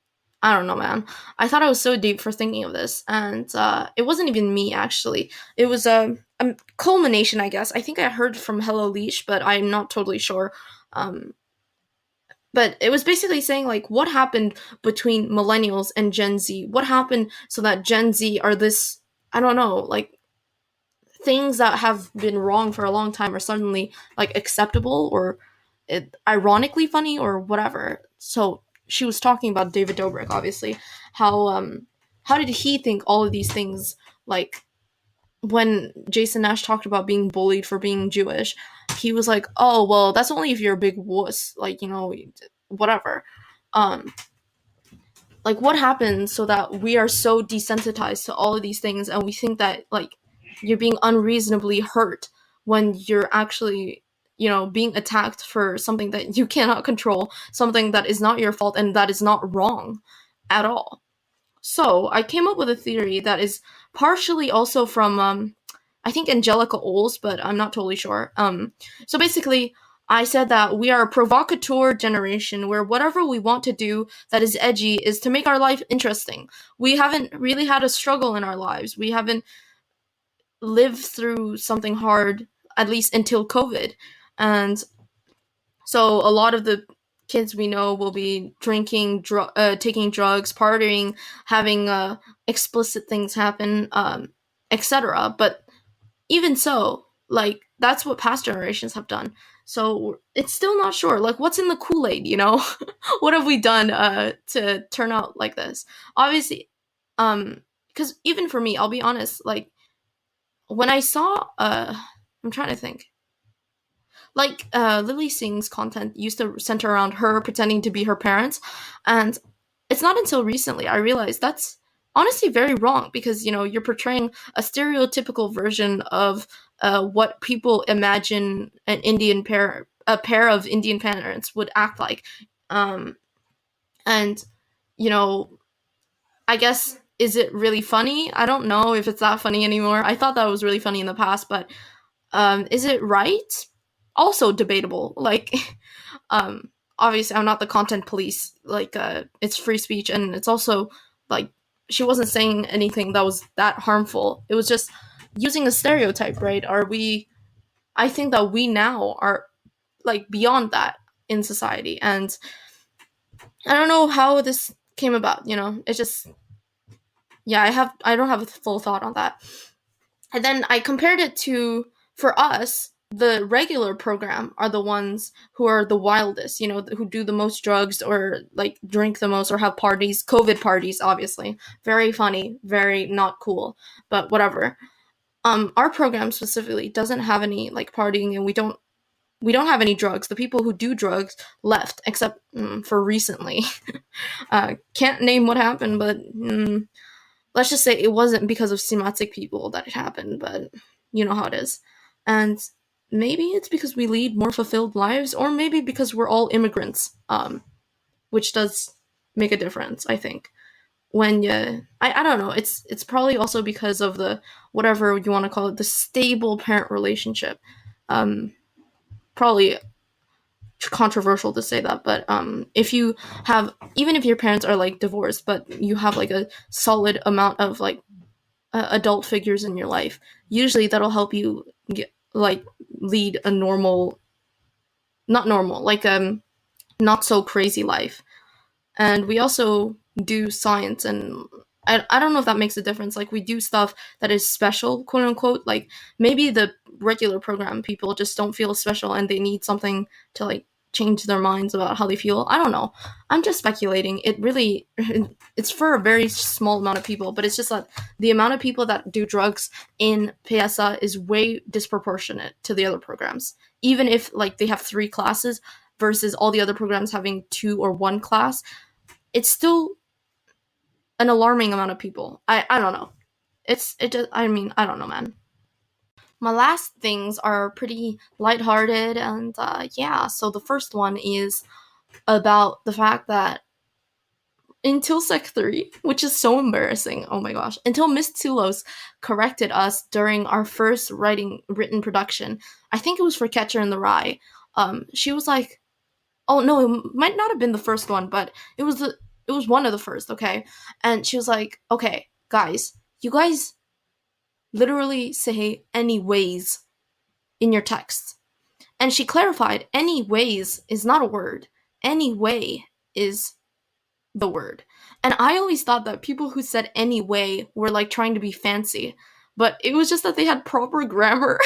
I don't know, man. I thought I was so deep for thinking of this, and it wasn't even me actually. It was a culmination, I guess. I think I heard from Hello Leash, but I'm not totally sure. Um, but it was basically saying like what happened between millennials and Gen Z. What happened so that Gen Z are this, I don't know, like things that have been wrong for a long time are suddenly like acceptable or ironically funny or whatever. So she was talking about David Dobrik, obviously, how did he think all of these things, like when Jason Nash talked about being bullied for being Jewish, he was like, "Oh, well, that's only if you're a big wuss, like, whatever." Um, like, what happens so that we are so desensitized to all of these things and we think that, like, you're being unreasonably hurt when you're actually, being attacked for something that you cannot control, something that is not your fault and that is not wrong at all. So I came up with a theory that is partially also from I think Angelica Oles, but I'm not totally sure. So basically, I said that we are a provocateur generation where whatever we want to do that is edgy is to make our life interesting. We haven't really had a struggle in our lives. We haven't lived through something hard, at least until COVID. And So a lot of the kids we know will be drinking, taking drugs, partying, having explicit things happen, etc. But even so, like that's what past generations have done. So it's still not sure. Like, what's in the Kool Aid? You know, what have we done to turn out like this? Obviously, because even for me, I'll be honest. Like when I saw, I'm trying to think. Like Lily Singh's content used to center around her pretending to be her parents, and it's not until recently I realized that's honestly very wrong because you're portraying a stereotypical version of what people imagine a pair of Indian parents would act like, um, and you know, I guess is it really funny? I don't know if it's that funny anymore. I thought that was really funny in the past, but is it right? Also debatable. Like, um, obviously, I'm not the content police. Like, it's free speech, and it's also like she wasn't saying anything that was that harmful. It was just using a stereotype, right? Are we? I think that we now are like beyond that in society, and I don't know how this came about. It's just yeah. I don't have a full thought on that. And then I compared it to, for us, the regular program are the ones who are the wildest, who do the most drugs or like drink the most or have parties, COVID parties, obviously. Very funny, very not cool, but whatever. Our program specifically doesn't have any like partying, and we don't have any drugs. The people who do drugs left, except for recently. Can't name what happened, but let's just say it wasn't because of Semitic people that it happened, but you know how it is. And maybe it's because we lead more fulfilled lives, or maybe because we're all immigrants, which does make a difference, I think. When you, I don't know, it's probably also because of the whatever you want to call it, the stable parent relationship. Um, Probably controversial to say that, but if you have, even if your parents are like divorced, but you have like a solid amount of like adult figures in your life, usually that'll help you get like lead a normal, not normal, like not so crazy life. And we also do science, and I don't know if that makes a difference. Like we do stuff that is special, quote unquote. Like maybe the regular program people just don't feel special and they need something to like change their minds about how they feel. I don't know. I'm just speculating. It really it's for a very small amount of people, but it's just that the amount of people that do drugs in PSA is way disproportionate to the other programs. Even if like they have 3 classes versus all the other programs having 2 or 1 class, it's still an alarming amount of people. I don't know. It just, I mean, I don't know, man. My last things are pretty lighthearted, and yeah. So the first one is about the fact that until Sec 3, which is so embarrassing. Oh my gosh! Until Miss Tulos corrected us during our first written production. I think it was for Catcher in the Rye. She was like, oh no, it might not have been the first one, but it was one of the first, okay? And she was like, okay, guys, you guys literally say anyways in your texts. And she clarified, anyways is not a word. Anyway is the word. And I always thought that people who said anyway were like trying to be fancy, but it was just that they had proper grammar.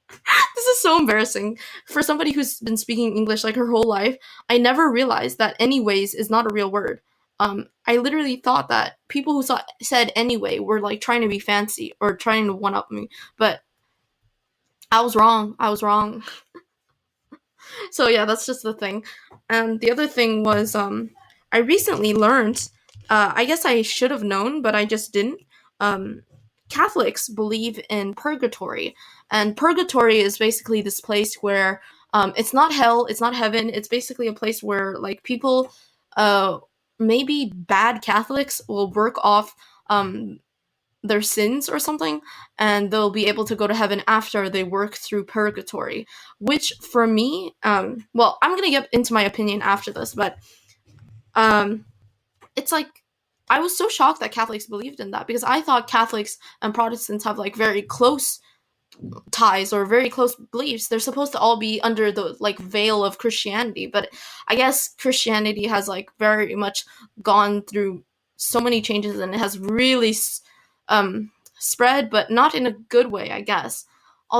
This is so embarrassing. For somebody who's been speaking English like her whole life, I never realized that anyways is not a real word. I literally thought that people who said anyway were like trying to be fancy or trying to one up me, but I was wrong. I was wrong. So yeah, that's just the thing. And the other thing was, I recently learned. I guess I should have known, but I just didn't. Um, Catholics believe in purgatory, and purgatory is basically this place where it's not hell, it's not heaven. It's basically a place where like people, uh, maybe bad Catholics, will work off their sins or something, and they'll be able to go to heaven after they work through purgatory. Which for me, well, I'm gonna get into my opinion after this, but um, it's like I was so shocked that Catholics believed in that because I thought Catholics and Protestants have like very close ties or very close beliefs. They're supposed to all be under the like veil of Christianity, but I guess Christianity has like very much gone through so many changes, and it has really spread, but not in a good way, I guess.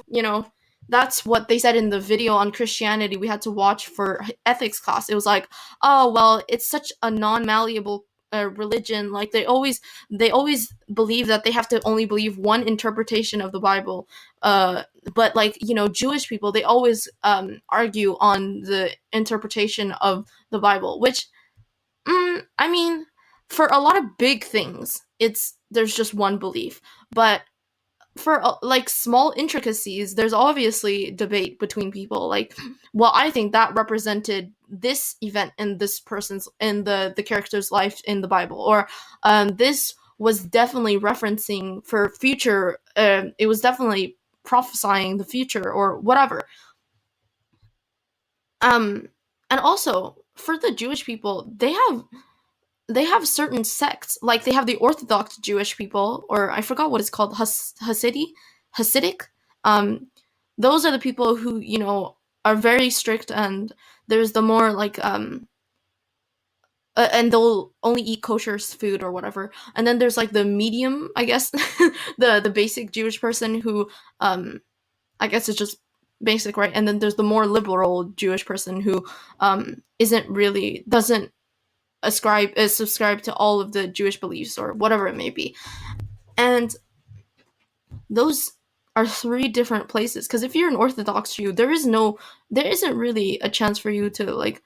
You know, that's what they said in the video on Christianity we had to watch for ethics class. It was like, oh well, it's such a non-malleable religion. Like they always believe that they have to only believe one interpretation of the Bible. uh but like, Jewish people, they always argue on the interpretation of the Bible, which, I mean, for a lot of big things, there's just one belief. But for like small intricacies, there's obviously debate between people. Like, well, I think that represented this event in this person's, in the character's life in the Bible, or this was definitely referencing for future. It was definitely prophesying the future or whatever. Um, and also for the Jewish people, they have certain sects. Like they have the Orthodox Jewish people, or I forgot what it's called, Hasidic. Um, those are the people who are very strict, and there's the more like and they'll only eat kosher food or whatever. And then there's like the medium, I guess, the basic Jewish person who, I guess, is just basic, right? And then there's the more liberal Jewish person who isn't really doesn't subscribe to all of the Jewish beliefs or whatever it may be. And those are three different places, because if you're an Orthodox Jew, there isn't really a chance for you to like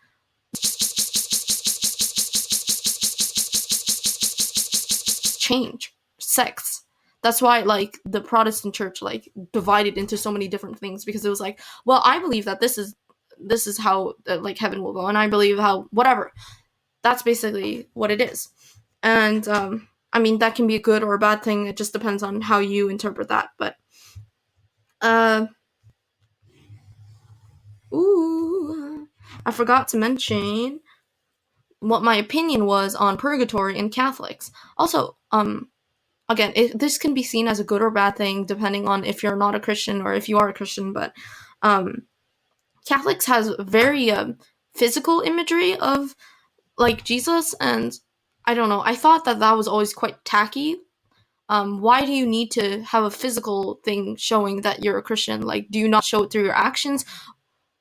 change sects. That's why like the Protestant church like divided into so many different things, because it was like, well, I believe that this is how like heaven will go, and I believe how whatever. That's basically what it is. And I mean, that can be a good or a bad thing. It just depends on how you interpret that. But uh ooh, I forgot to mention what my opinion was on purgatory and Catholics. Also, again, this can be seen as a good or bad thing depending on if you're not a Christian or if you are a Christian. But um Catholics has very physical imagery of like Jesus, and I don't know. I thought that that was always quite tacky. Why do you need to have a physical thing showing that you're a Christian? Like, do you not show it through your actions?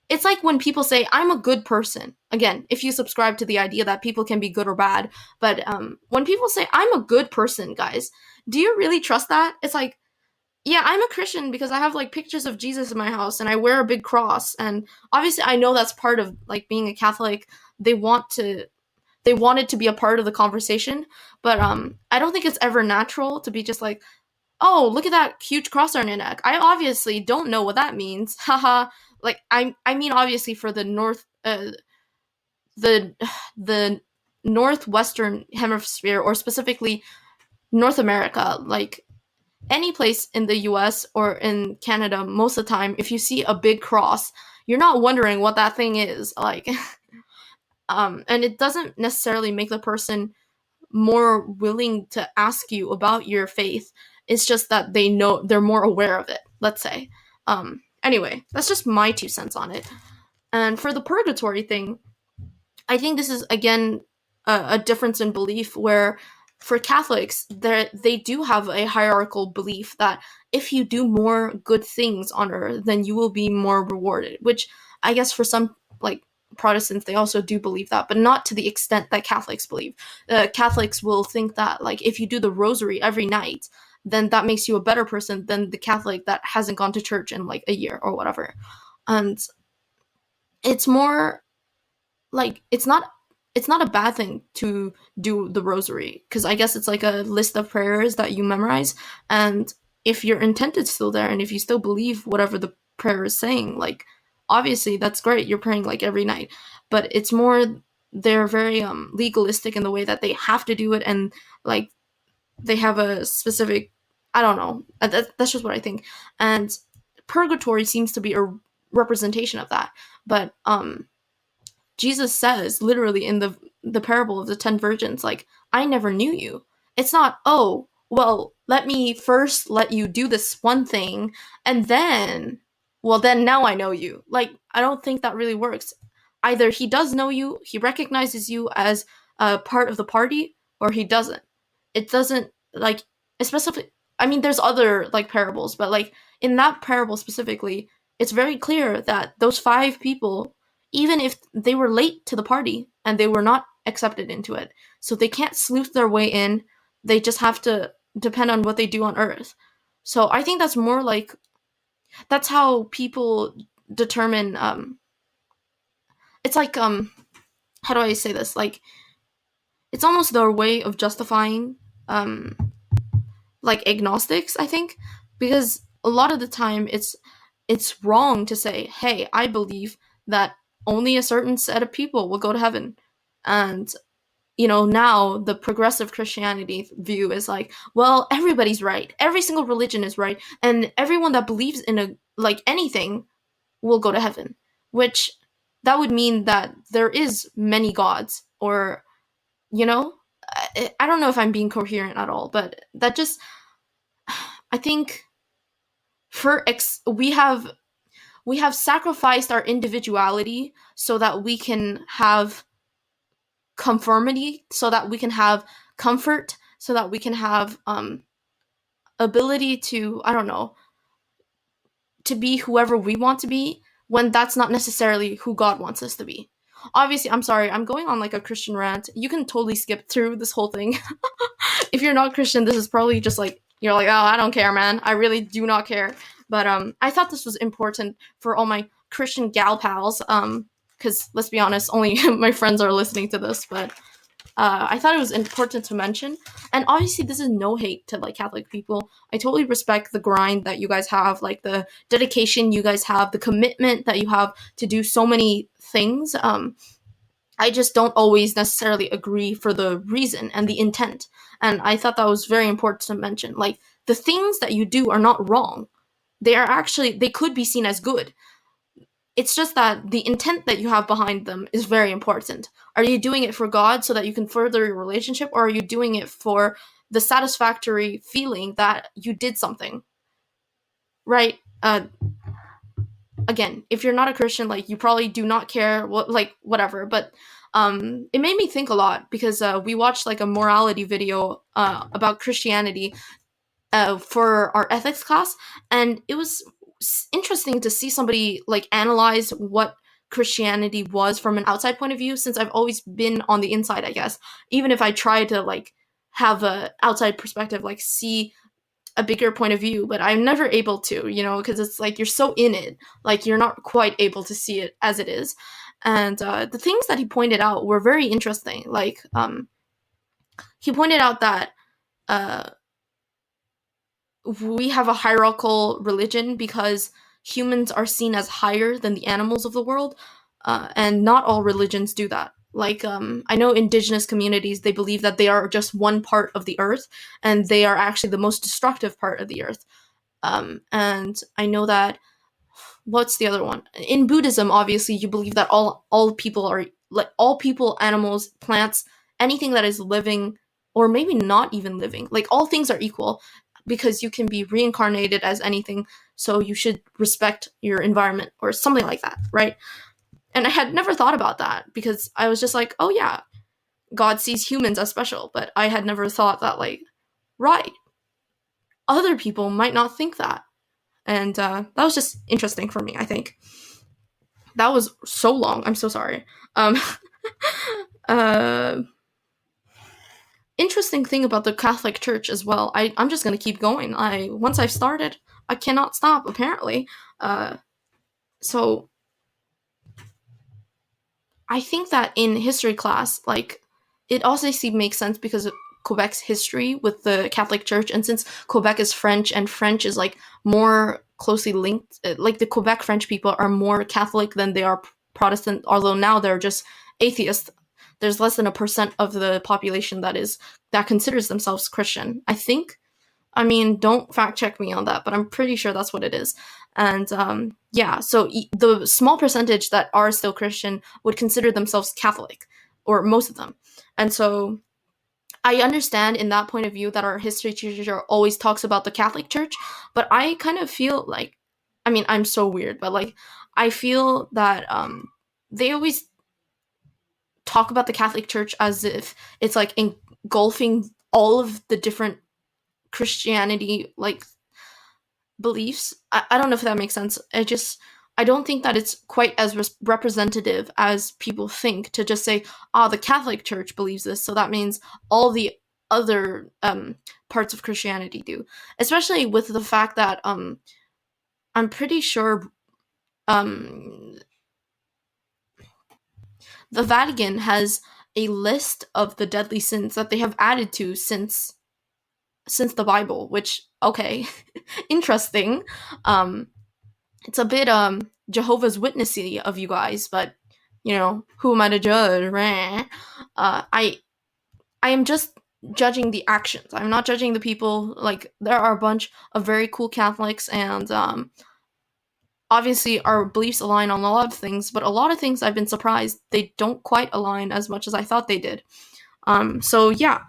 It's like when people say, I'm a good person. Again, if you subscribe to the idea that people can be good or bad, but when people say, I'm a good person, guys, do you really trust that? It's like, yeah, I'm a Christian because I have like pictures of Jesus in my house and I wear a big cross. And obviously, I know that's part of like being a Catholic. They want to they wanted to be a part of the conversation, but I don't think it's ever natural to be just like, oh, look at that huge cross on your neck. I obviously don't know what that means. Haha. Like I mean obviously for the the northwestern hemisphere, or specifically North America, like any place in the US or in Canada, most of the time if you see a big cross, you're not wondering what that thing is. Like and it doesn't necessarily make the person more willing to ask you about your faith. It's just that they're more aware of it, let's say. Anyway, that's just my 2 cents on it. And for the purgatory thing, I think this is again a difference in belief, where for Catholics, they do have a hierarchical belief that if you do more good things on earth, then you will be more rewarded. Which I guess for some like Protestants, they also do believe that, but not to the extent that Catholics believe. Catholics will think that like if you do the rosary every night, then that makes you a better person than the Catholic that hasn't gone to church in like a year or whatever. And it's more like it's not a bad thing to do the rosary, because I guess it's like a list of prayers that you memorize, and if your intent is still there and if you still believe whatever the prayer is saying, like obviously that's great, you're praying like every night. But it's more, they're very legalistic in the way that they have to do it, and like they have a specific, I don't know, that's just what I think. And purgatory seems to be a representation of that. But Jesus says literally in the parable of the 10 virgins, like, I never knew you. It's not, oh, well, let me first let you do this one thing, and then, well, then now I know you. Like, I don't think that really works. Either he does know you, he recognizes you as a part of the party, or he doesn't. It doesn't, like, especially, I mean, there's other, like, parables, but, like, in that parable specifically, it's very clear that those five people, even if they were late to the party and they were not accepted into it, so they can't sleuth their way in, they just have to depend on what they do on Earth. So I think that's more like, that's how people determine. It's like, how do I say this? Like, it's almost their way of justifying, um like, agnostics, I think, because a lot of the time it's wrong to say, hey, I believe that only a certain set of people will go to heaven. And now the progressive Christianity view is like, well, everybody's right. Every single religion is right. And everyone that believes in like, anything will go to heaven, which that would mean that there is many gods, or, you know, I don't know if I'm being coherent at all, but that just, I think, we have sacrificed our individuality so that we can have conformity, so that we can have comfort, so that we can have ability to, I don't know, to be whoever we want to be, when that's not necessarily who God wants us to be. Obviously, I'm sorry, I'm going on like a Christian rant. You can totally skip through this whole thing. If you're not Christian, this is probably just like, you're like, oh, I don't care, man. I really do not care. But I thought this was important for all my Christian gal pals. Because let's be honest, only my friends are listening to this. But I thought it was important to mention. And obviously, this is no hate to like Catholic people. I totally respect the grind that you guys have, like the dedication you guys have, the commitment that you have to do so many things. I just don't always necessarily agree for the reason and the intent. And I thought that was very important to mention. Like, the things that you do are not wrong. They could be seen as good. It's just that the intent that you have behind them is very important. Are you doing it for God so that you can further your relationship, or are you doing it for the satisfactory feeling that you did something? Right? Again, if you're not a Christian, like, you probably do not care what, like, whatever, but it made me think a lot, because we watched like a morality video about Christianity for our ethics class, and it was interesting to see somebody like analyze what Christianity was from an outside point of view, since I've always been on the inside, I guess. Even if I try to like have a outside perspective, like see a bigger point of view, but I'm never able to, because it's like you're so in it, like you're not quite able to see it as it is. And the things that he pointed out were very interesting. Like, he pointed out that uh, we have a hierarchical religion because humans are seen as higher than the animals of the world, and not all religions do that. Like, I know indigenous communities, they believe that they are just one part of the earth, and they are actually the most destructive part of the earth. And I know that, what's the other one? In Buddhism, obviously, you believe that all people are, like, all people, animals, plants, anything that is living, or maybe not even living, like, all things are equal, because you can be reincarnated as anything, so you should respect your environment, or something like that, right? And I had never thought about that, because I was just like, oh yeah, God sees humans as special, but I had never thought that, like, right, other people might not think that. And that was just interesting for me, I think. That was so long. I'm so sorry. Um, uh, Interesting thing about the Catholic Church as well. I'm just gonna keep going. Once I've started, I cannot stop. Apparently, so I think that in history class, like, it also makes sense because of Quebec's history with the Catholic Church, and since Quebec is French, and French is like more closely linked, like the Quebec French people are more Catholic than they are Protestant, although now they're just atheist. There's less than 1% of the population that considers themselves Christian, I think. I mean, don't fact check me on that, but I'm pretty sure that's what it is. And yeah, so the small percentage that are still Christian would consider themselves Catholic, or most of them. And so I understand in that point of view that our history teacher always talks about the Catholic Church, but I kind of feel like, I mean, I'm so weird, but like, I feel that they always talk about the Catholic Church as if it's like engulfing all of the different Christianity like beliefs. I don't know if that makes sense. I don't think that it's quite as representative as people think to just say, ah, the Catholic Church believes this, so that means all the other parts of Christianity do. Especially with the fact that I'm pretty sure um, the Vatican has a list of the deadly sins that they have added to since the Bible, which okay, interesting. Um, it's a bit Jehovah's Witnessy of you guys, but you know, who am I to judge? I am just judging the actions. I'm not judging the people. Like there are a bunch of very cool Catholics, and obviously our beliefs align on a lot of things, but a lot of things I've been surprised they don't quite align as much as I thought they did. So yeah,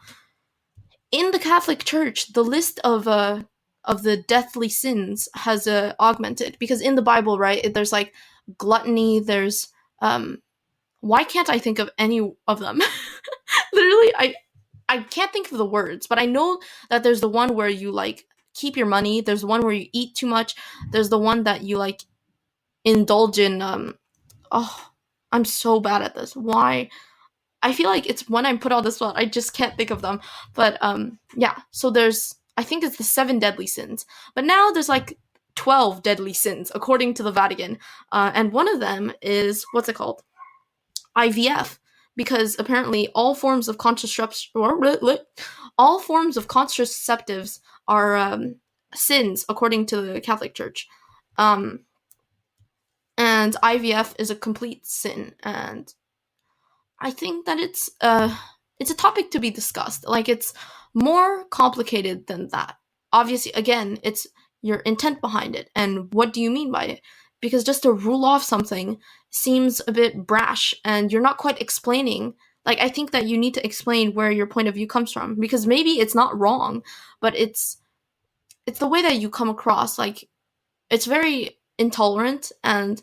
in the Catholic Church, the list of the deathly sins has augmented because in the Bible, right, there's like gluttony. There's why can't I think of any of them? Literally, I can't think of the words, but I know that there's the one where you like keep your money. There's the one where you eat too much. There's the one that you like indulge in. Oh, I'm so bad at this. Why? I feel like it's when I'm put on the spot, I just can't think of them. But yeah. So there's, I think it's the 7 deadly sins, but now there's like 12 deadly sins according to the Vatican, and one of them is what's it called? IVF, because apparently all forms of contraceptives are sins according to the Catholic Church, um, and IVF is a complete sin, and I think that it's a topic to be discussed. Like it's more complicated than that. Obviously, again, it's your intent behind it and what do you mean by it? Because just to rule off something seems a bit brash and you're not quite explaining. Like I think that you need to explain where your point of view comes from because maybe it's not wrong, but it's the way that you come across. Like it's very intolerant and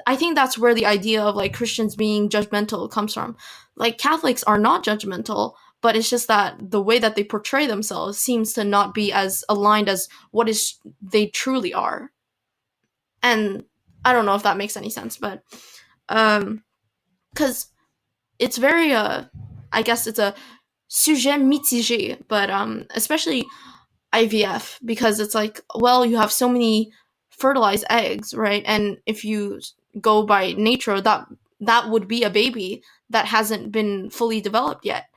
I think that's where the idea of like Christians being judgmental comes from. Like Catholics are not judgmental, but it's just that the way that they portray themselves seems to not be as aligned as what is they truly are. And I don't know if that makes any sense, but cuz it's very I guess it's a sujet mitigé, but especially IVF because it's like, well, you have so many fertilized eggs, right? And if you go by nature, that would be a baby that hasn't been fully developed yet.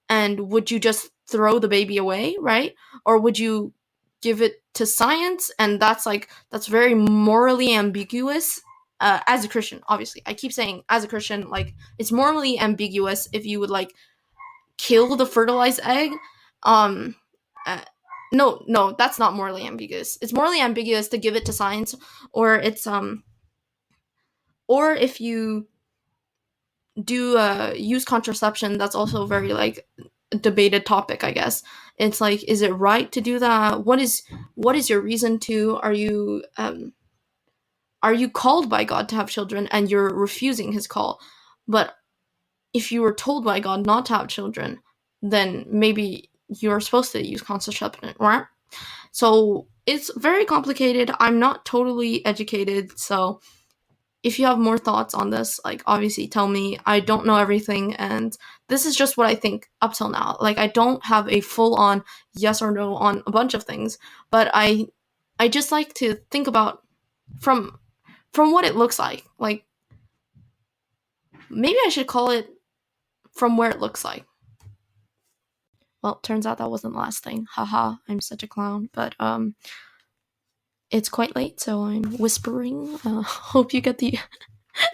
And would you just throw the baby away, right? Or would you give it to science? And that's very morally ambiguous. As a Christian, obviously, I keep saying as a Christian, like it's morally ambiguous if you would like kill the fertilized egg. Um, uh, no, that's not morally ambiguous. It's morally ambiguous to give it to science, or or if you do use contraception, that's also very like debated topic. I guess it's like, is it right to do that? What is your reason to? Are you called by God to have children and you're refusing His call? But if you were told by God not to have children, then maybe you're supposed to use contraception, right? So it's very complicated. I'm not totally educated, so if you have more thoughts on this, like obviously tell me. I don't know everything, and this is just what I think up till now. Like I don't have a full on yes or no on a bunch of things, but I just like to think about from what it looks like. Like maybe I should call it from where it looks like. Well, turns out that wasn't the last thing. Haha, I'm such a clown. But it's quite late, so I'm whispering. Hope you get the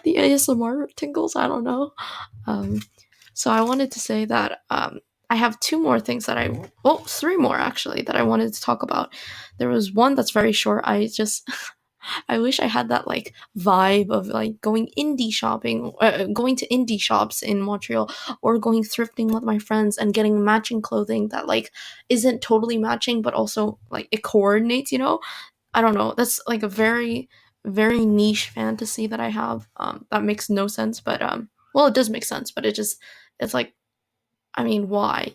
the ASMR tingles. I don't know. So I wanted to say that I have 2 more things that well, 3 more actually that I wanted to talk about. There was one that's very short. I wish I had that like vibe of like going indie shopping, going to indie shops in Montreal, or going thrifting with my friends and getting matching clothing that like isn't totally matching, but also like it coordinates. I don't know. That's like a very niche fantasy that I have. That makes no sense, but well, it does make sense, but it's like, I mean, why?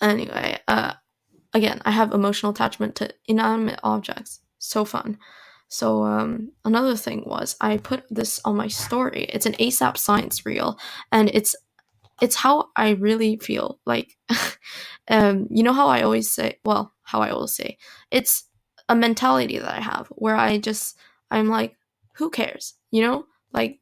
Anyway, again, I have emotional attachment to inanimate objects. So fun. So another thing was I put this on my story. It's an ASAP science reel, and it's how I really feel. Like, you know how I always say. Well, how I always say it's a mentality that I have where I'm like, who cares? Like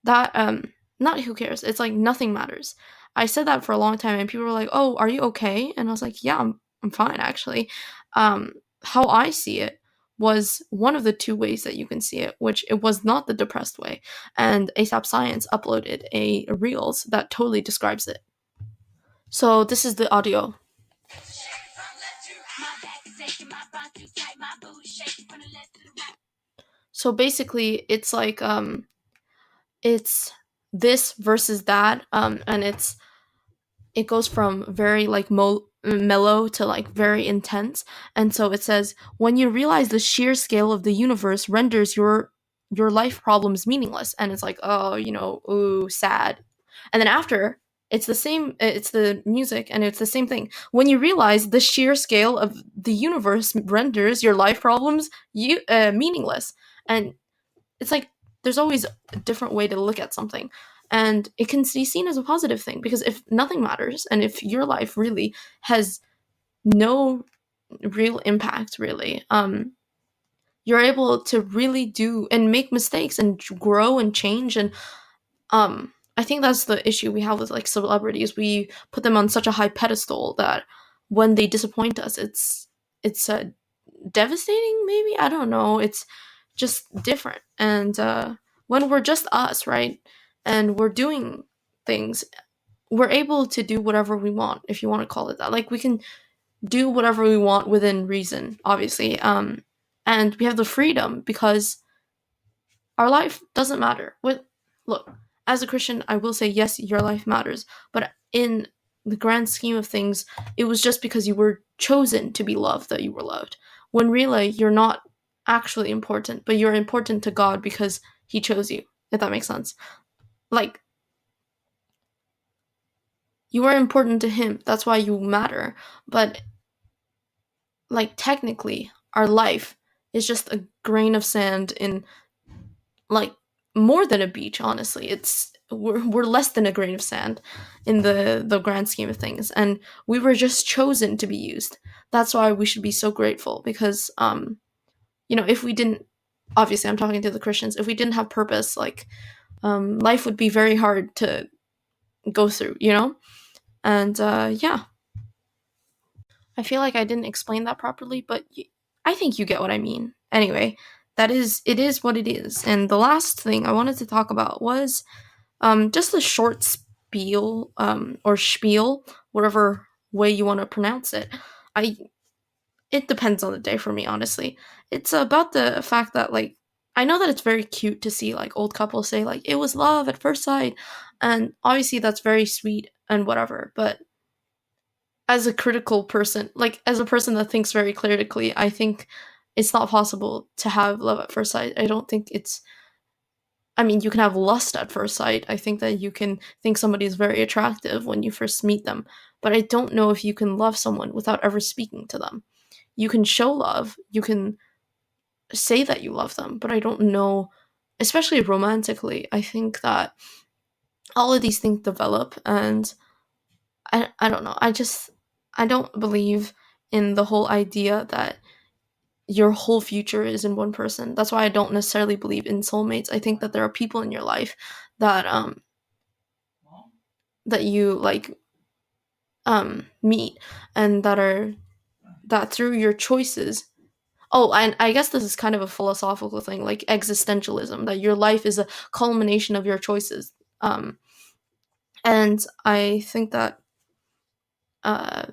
that not who cares, it's like nothing matters. I said that for a long time and people were like, oh, are you okay? And I was like, yeah, I'm fine actually. How I see it was one of the two ways that you can see it, which it was not the depressed way, and ASAP Science uploaded a reels that totally describes it. So this is the audio. So basically it's like it's this versus that, and it goes from very like mellow to like very intense. And so it says, when you realize the sheer scale of the universe renders your life problems meaningless. And it's like, oh, ooh, sad. And then after, it's the music, and it's the same thing. When you realize the sheer scale of the universe renders your life problems meaningless. And it's like there's always a different way to look at something, and it can be seen as a positive thing, because if nothing matters and if your life really has no real impact, really, you're able to really do and make mistakes and grow and change. And I think that's the issue we have with like celebrities. We put them on such a high pedestal that when they disappoint us, it's devastating, maybe, I don't know. It's just different. And when we're just us, right, and we're doing things, we're able to do whatever we want, if you want to call it that. Like, we can do whatever we want within reason, obviously. And we have the freedom because our life doesn't matter. Look, as a Christian, I will say, yes, your life matters, but in the grand scheme of things, it was just because you were chosen to be loved that you were loved. When really you're not actually important, but you're important to God because He chose you. If that makes sense. Like, you are important to Him. That's why you matter. But like, technically, our life is just a grain of sand in, like, more than a beach. Honestly, we're less than a grain of sand in the grand scheme of things, and we were just chosen to be used. That's why we should be so grateful, because if we didn't, obviously I'm talking to the Christians, if we didn't have purpose, like, life would be very hard to go through, and yeah, I feel like I didn't explain that properly, but I think you get what I mean. Anyway, it is what it is. And the last thing I wanted to talk about was just a short spiel, or spiel, whatever way you want to pronounce it. I It depends on the day for me, honestly. It's about the fact that, like, I know that it's very cute to see like old couples say like it was love at first sight, and obviously that's very sweet and whatever. But as a critical person, like as a person that thinks very critically, I think it's not possible to have love at first sight. I don't think it's. I mean, you can have lust at first sight. I think that you can think somebody is very attractive when you first meet them, but I don't know if you can love someone without ever speaking to them. You can show love, you can say that you love them, but I don't know, especially romantically. I think that all of these things develop, and I don't know. I don't believe in the whole idea that your whole future is in one person. That's why I don't necessarily believe in soulmates. I think that there are people in your life that that you like meet, and that through your choices. Oh, and I guess this is kind of a philosophical thing, like existentialism, that your life is a culmination of your choices. And I think that uh,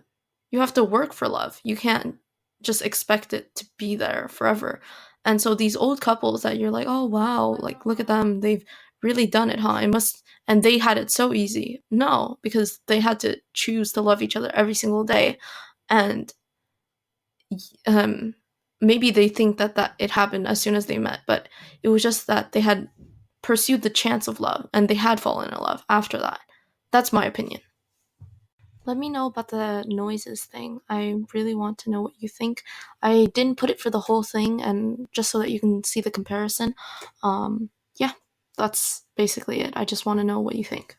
you have to work for love. You can't just expect it to be there forever. And so these old couples that you're like, oh wow, like look at them, they've really done it, huh? It must, and they had it so easy. No, because they had to choose to love each other every single day. And um maybe they think that it happened as soon as they met, but it was just that they had pursued the chance of love and they had fallen in love after that. That's my opinion. Let me know about the noises thing. I really want to know what you think. I didn't put it for the whole thing, and just so that you can see the comparison. Yeah, that's basically it. I just want to know what you think.